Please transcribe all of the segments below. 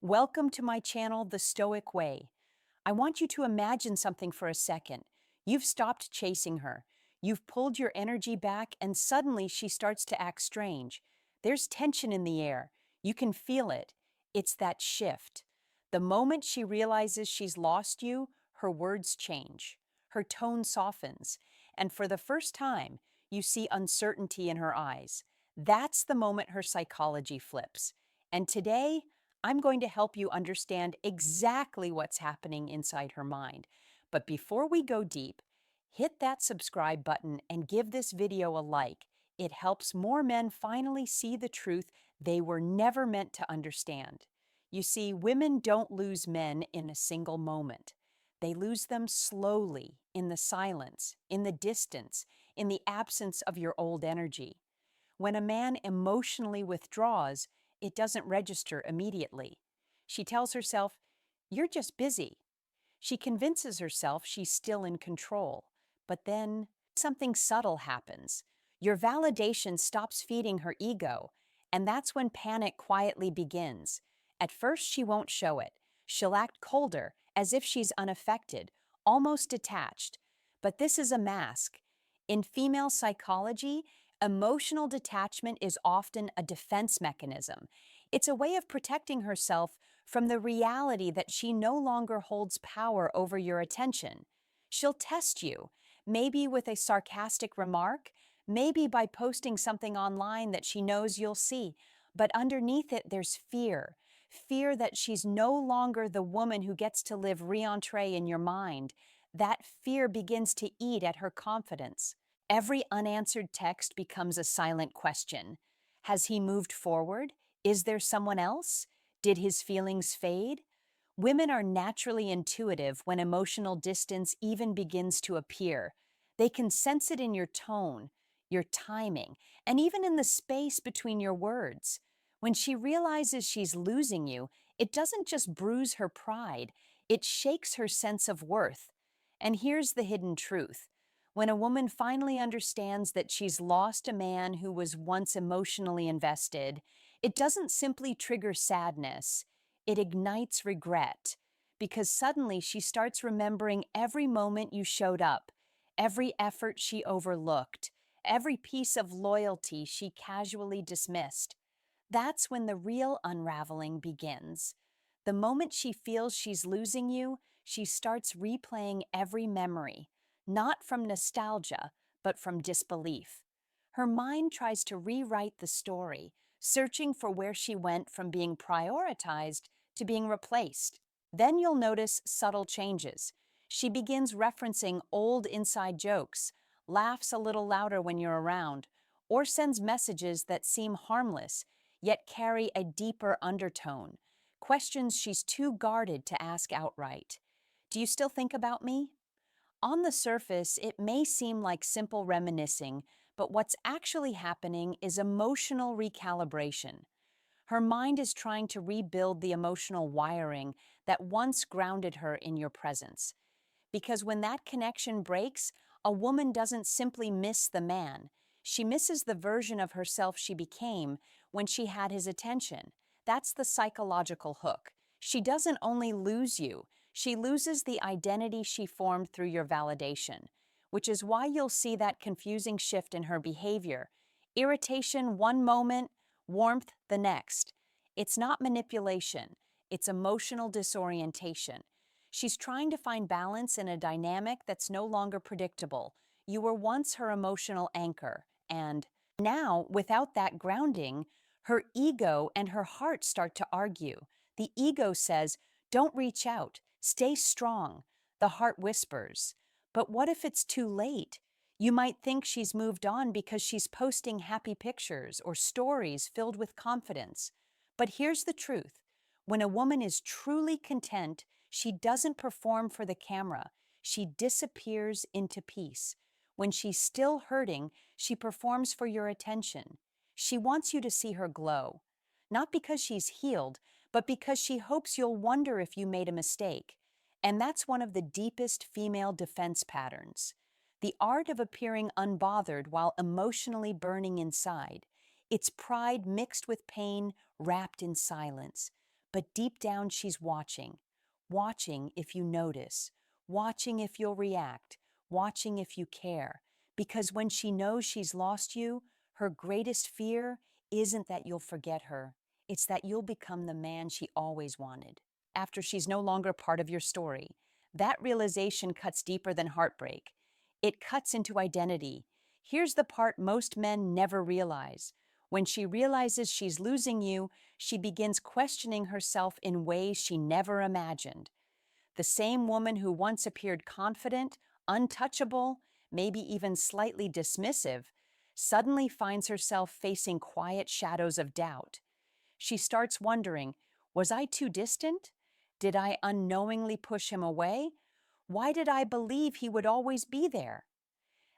Welcome to my channel, The Stoic Way. I want you to imagine something for a second. You've stopped chasing her. You've pulled your energy back, and suddenly she starts to act strange. There's tension in the air. You can feel it. It's that shift. The moment she realizes she's lost you, her words change. Her tone softens. And for the first time, you see uncertainty in her eyes. That's the moment her psychology flips. And today, I'm going to help you understand exactly what's happening inside her mind. But before we go deep, hit that subscribe button and give this video a like. It helps more men finally see the truth they were never meant to understand. You see, women don't lose men in a single moment. They lose them slowly, in the silence, in the distance, in the absence of your old energy. When a man emotionally withdraws, it doesn't register immediately. She tells herself, "You're just busy." She convinces herself she's still in control. But then something subtle happens. Your validation stops feeding her ego, and that's when panic quietly begins. At first, she won't show it. She'll act colder, as if she's unaffected, almost detached. But this is a mask. In female psychology, emotional detachment is often a defense mechanism. It's a way of protecting herself from the reality that she no longer holds power over your attention. She'll test you, maybe with a sarcastic remark, maybe by posting something online that she knows you'll see. But underneath it, there's fear. Fear that she's no longer the woman who gets to live re-entree in your mind. That fear begins to eat at her confidence. Every unanswered text becomes a silent question. Has he moved forward? Is there someone else? Did his feelings fade? Women are naturally intuitive when emotional distance even begins to appear. They can sense it in your tone, your timing, and even in the space between your words. When she realizes she's losing you, it doesn't just bruise her pride, it shakes her sense of worth. And here's the hidden truth. When a woman finally understands that she's lost a man who was once emotionally invested, it doesn't simply trigger sadness, it ignites regret. Because suddenly she starts remembering every moment you showed up, every effort she overlooked, every piece of loyalty she casually dismissed. That's when the real unraveling begins. The moment she feels she's losing you, she starts replaying every memory, not from nostalgia, but from disbelief. Her mind tries to rewrite the story, searching for where she went from being prioritized to being replaced. Then you'll notice subtle changes. She begins referencing old inside jokes, laughs a little louder when you're around, or sends messages that seem harmless, yet carry a deeper undertone, questions she's too guarded to ask outright. Do you still think about me? On the surface, it may seem like simple reminiscing, but what's actually happening is emotional recalibration. Her mind is trying to rebuild the emotional wiring that once grounded her in your presence. Because when that connection breaks, a woman doesn't simply miss the man. She misses the version of herself she became when she had his attention. That's the psychological hook. She doesn't only lose you, she loses the identity she formed through your validation, which is why you'll see that confusing shift in her behavior. Irritation one moment, warmth the next. It's not manipulation, it's emotional disorientation. She's trying to find balance in a dynamic that's no longer predictable. You were once her emotional anchor, and now, without that grounding, her ego and her heart start to argue. The ego says, "Don't reach out, stay strong." The heart whispers, "But what if it's too late?" You might think she's moved on because she's posting happy pictures or stories filled with confidence. But here's the truth. When a woman is truly content, she doesn't perform for the camera. She disappears into peace. When she's still hurting, she performs for your attention. She wants you to see her glow. Not because she's healed, but because she hopes you'll wonder if you made a mistake. And that's one of the deepest female defense patterns. The art of appearing unbothered while emotionally burning inside. It's pride mixed with pain, wrapped in silence. but deep down she's watching. Watching if you notice, watching if you'll react, watching if you care. Because when she knows she's lost you, her greatest fear isn't that you'll forget her, it's that you'll become the man she always wanted. After she's no longer part of your story, that realization cuts deeper than heartbreak. It cuts into identity. Here's the part most men never realize. When she realizes she's losing you, she begins questioning herself in ways she never imagined. The same woman who once appeared confident, untouchable, maybe even slightly dismissive, suddenly finds herself facing quiet shadows of doubt. She starts wondering, was I too distant? Did I unknowingly push him away? Why did I believe he would always be there?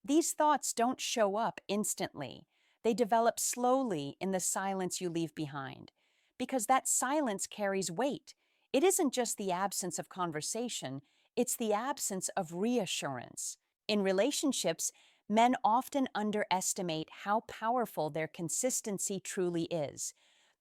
These thoughts don't show up instantly. They develop slowly in the silence you leave behind. Because that silence carries weight. It isn't just the absence of conversation, it's the absence of reassurance. In relationships, men often underestimate how powerful their consistency truly is.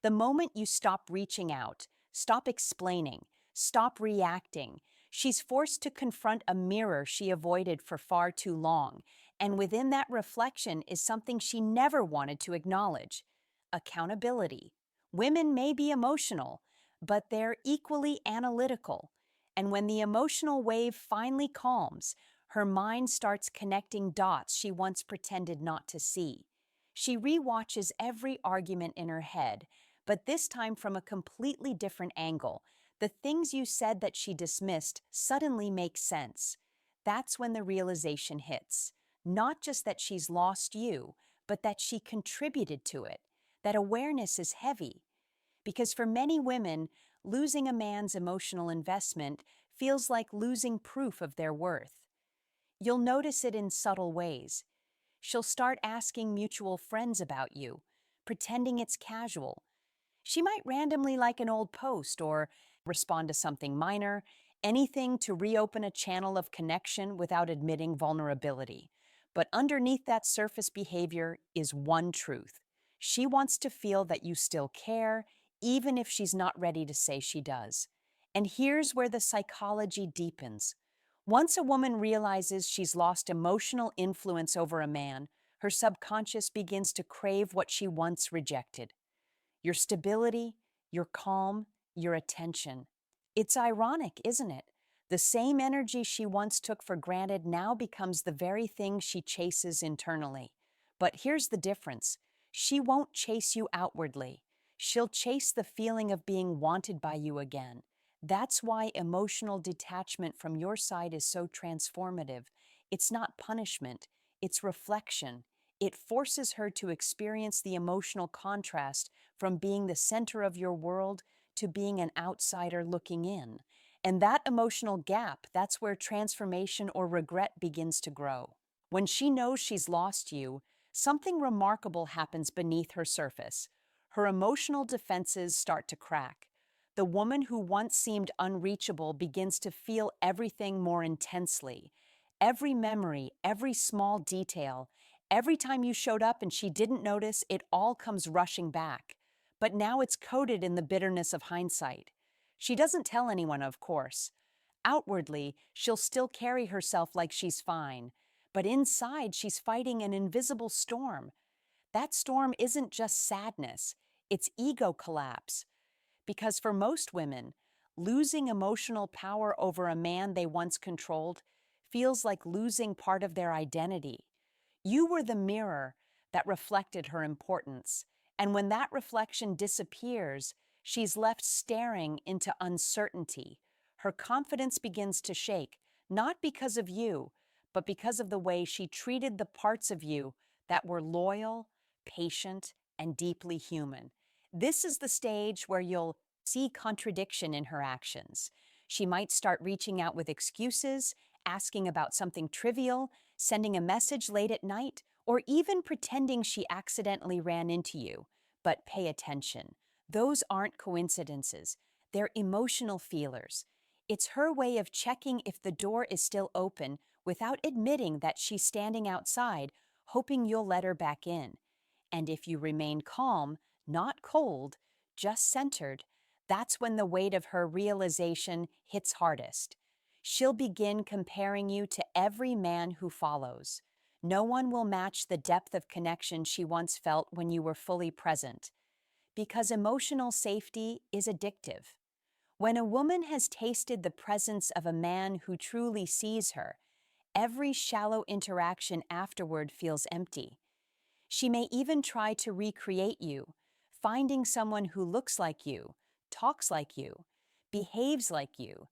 The moment you stop reaching out, stop explaining, stop reacting, she's forced to confront a mirror she avoided for far too long. And within that reflection is something she never wanted to acknowledge: accountability. Women may be emotional, but they're equally analytical. And when the emotional wave finally calms, her mind starts connecting dots she once pretended not to see. She rewatches every argument in her head, but this time from a completely different angle. The things you said that she dismissed suddenly make sense. That's when the realization hits. Not just that she's lost you, but that she contributed to it. That awareness is heavy. Because for many women, losing a man's emotional investment feels like losing proof of their worth. You'll notice it in subtle ways. She'll start asking mutual friends about you, pretending it's casual. She might randomly like an old post or respond to something minor, anything to reopen a channel of connection without admitting vulnerability. But underneath that surface behavior is one truth. She wants to feel that you still care, even if she's not ready to say she does. And here's where the psychology deepens. Once a woman realizes she's lost emotional influence over a man, her subconscious begins to crave what she once rejected: your stability, your calm, your attention. It's ironic, isn't it? The same energy she once took for granted now becomes the very thing she chases internally. But here's the difference: she won't chase you outwardly. She'll chase the feeling of being wanted by you again. That's why emotional detachment from your side is so transformative. It's not punishment, it's reflection. It forces her to experience the emotional contrast from being the center of your world to being an outsider looking in. And that emotional gap, that's where transformation or regret begins to grow. When she knows she's lost you, something remarkable happens beneath her surface. Her emotional defenses start to crack. The woman who once seemed unreachable begins to feel everything more intensely. Every memory, every small detail, every time you showed up and she didn't notice, it all comes rushing back. But now it's coated in the bitterness of hindsight. She doesn't tell anyone, of course. Outwardly, she'll still carry herself like she's fine. But inside, she's fighting an invisible storm. That storm isn't just sadness, it's ego collapse. Because for most women, losing emotional power over a man they once controlled feels like losing part of their identity. You were the mirror that reflected her importance, and when that reflection disappears, she's left staring into uncertainty. Her confidence begins to shake, not because of you, but because of the way she treated the parts of you that were loyal, patient, and deeply human. This is the stage where you'll see contradiction in her actions. She might start reaching out with excuses, asking about something trivial, sending a message late at night, or even pretending she accidentally ran into you. But pay attention. Those aren't coincidences. They're emotional feelers. It's her way of checking if the door is still open without admitting that she's standing outside, hoping you'll let her back in. And if you remain calm, not cold, just centered, That's when the weight of her realization hits hardest. She'll begin comparing you to every man who follows. No one will match the depth of connection she once felt when you were fully present. Because emotional safety is addictive. When a woman has tasted the presence of a man who truly sees her, every shallow interaction afterward feels empty. She may even try to recreate you, finding someone who looks like you, talks like you, behaves like you,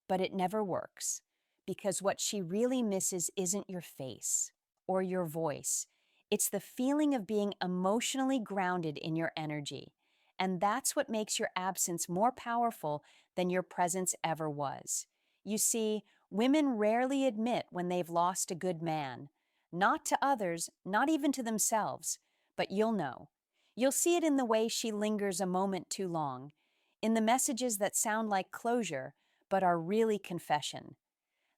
but it never works, because what she really misses isn't your face or your voice. It's the feeling of being emotionally grounded in your energy. And that's what makes your absence more powerful than your presence ever was. You see, women rarely admit when they've lost a good man. Not to others, not even to themselves, but you'll know. You'll see it in the way she lingers a moment too long, in the messages that sound like closure but are really confession.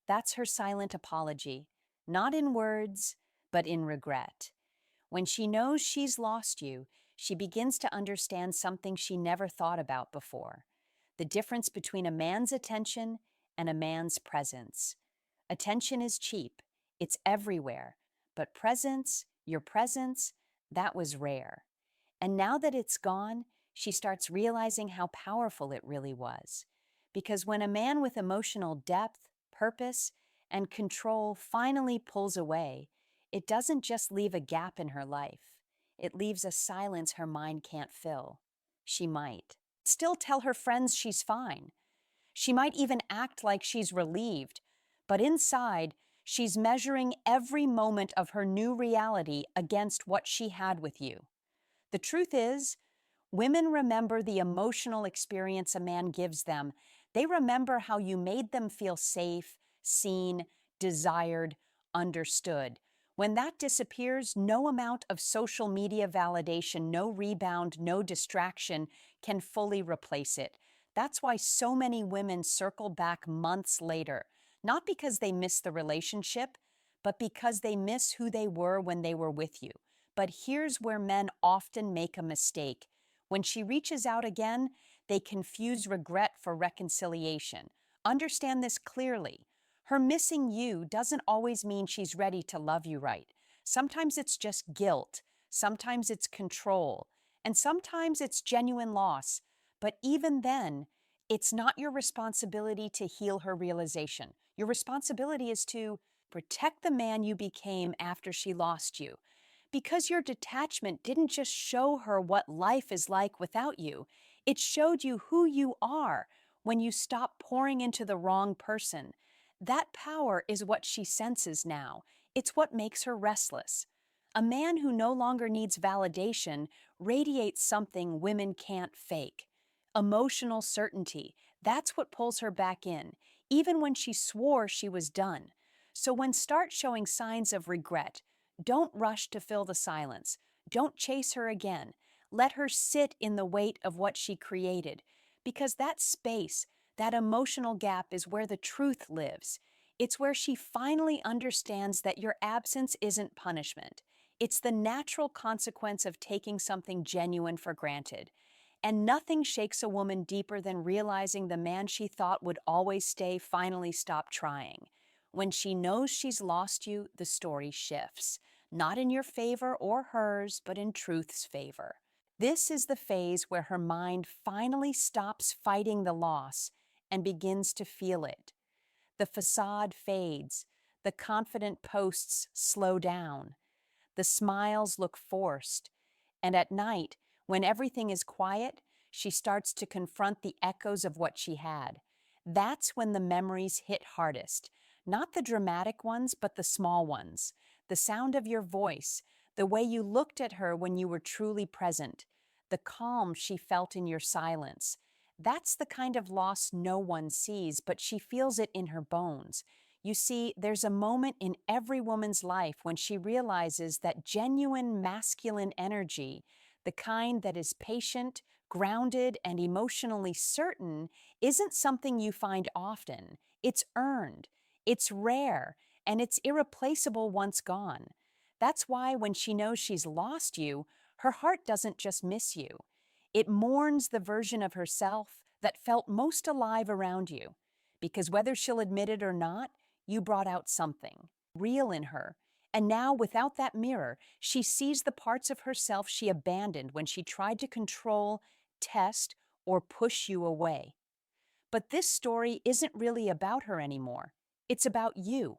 That's her silent apology, not in words, but in regret. When she knows she's lost you, she begins to understand something she never thought about before: the difference between a man's attention and a man's presence. Attention is cheap, it's everywhere, but presence, your presence, that was rare. And now that it's gone, she starts realizing how powerful it really was. Because when a man with emotional depth, purpose, and control finally pulls away, it doesn't just leave a gap in her life. It leaves a silence her mind can't fill. She might still tell her friends she's fine. She might even act like she's relieved. But inside, she's measuring every moment of her new reality against what she had with you. The truth is, women remember the emotional experience a man gives them. They remember how you made them feel safe, seen, desired, understood. When that disappears, no amount of social media validation, no rebound, no distraction can fully replace it. That's why so many women circle back months later, not because they miss the relationship, but because they miss who they were when they were with you. But here's where men often make a mistake. When she reaches out again, they confuse regret for reconciliation. Understand this clearly. Her missing you doesn't always mean she's ready to love you right. Sometimes it's just guilt, sometimes it's control, and sometimes it's genuine loss. But even then, it's not your responsibility to heal her realization. Your responsibility is to protect the man you became after she lost you. Because your detachment didn't just show her what life is like without you, it showed you who you are when you stop pouring into the wrong person. That power is what she senses now. It's what makes her restless. A man who no longer needs validation radiates something women can't fake: emotional certainty. That's what pulls her back in, even when she swore she was done. So when start showing signs of regret, don't rush to fill the silence. Don't chase her again. Let her sit in the weight of what she created. Because that space, that emotional gap, is where the truth lives. It's where she finally understands that your absence isn't punishment. It's the natural consequence of taking something genuine for granted. And nothing shakes a woman deeper than realizing the man she thought would always stay finally stopped trying. When she knows she's lost you, the story shifts, not in your favor or hers, but in truth's favor. This is the phase where her mind finally stops fighting the loss and begins to feel it. The facade fades, the confident posts slow down, the smiles look forced, and at night, when everything is quiet, she starts to confront the echoes of what she had. That's when the memories hit hardest. Not the dramatic ones, but the small ones. The sound of your voice, the way you looked at her when you were truly present, the calm she felt in your silence. That's the kind of loss no one sees, but she feels it in her bones. You see, there's a moment in every woman's life when she realizes that genuine masculine energy, the kind that is patient, grounded, and emotionally certain, isn't something you find often. It's earned, it's rare, and it's irreplaceable once gone. That's why when she knows she's lost you, her heart doesn't just miss you. It mourns the version of herself that felt most alive around you, because whether she'll admit it or not, you brought out something real in her. And now, without that mirror, she sees the parts of herself she abandoned when she tried to control, test, or push you away. But this story isn't really about her anymore. It's about you,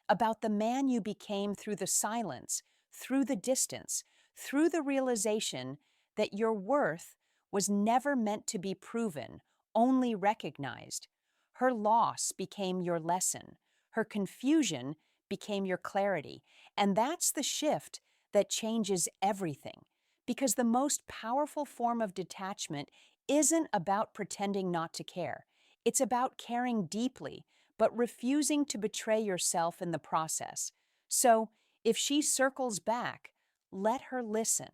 about the man you became through the silence, through the distance, through the realization that your worth was never meant to be proven, only recognized. Her loss became your lesson. Her confusion became your clarity. And that's the shift that changes everything. Because the most powerful form of detachment isn't about pretending not to care. It's about caring deeply, but refusing to betray yourself in the process. So, if she circles back, let her listen.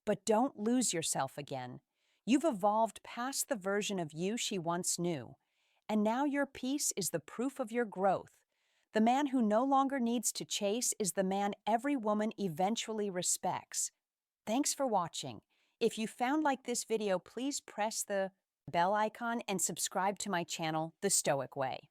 But don't lose yourself again. You've evolved past the version of you she once knew. And now your peace is the proof of your growth. The man who no longer needs to chase is the man every woman eventually respects. Thanks for watching. If you found like this video, please press the bell icon and subscribe to my channel, The Stoic Way.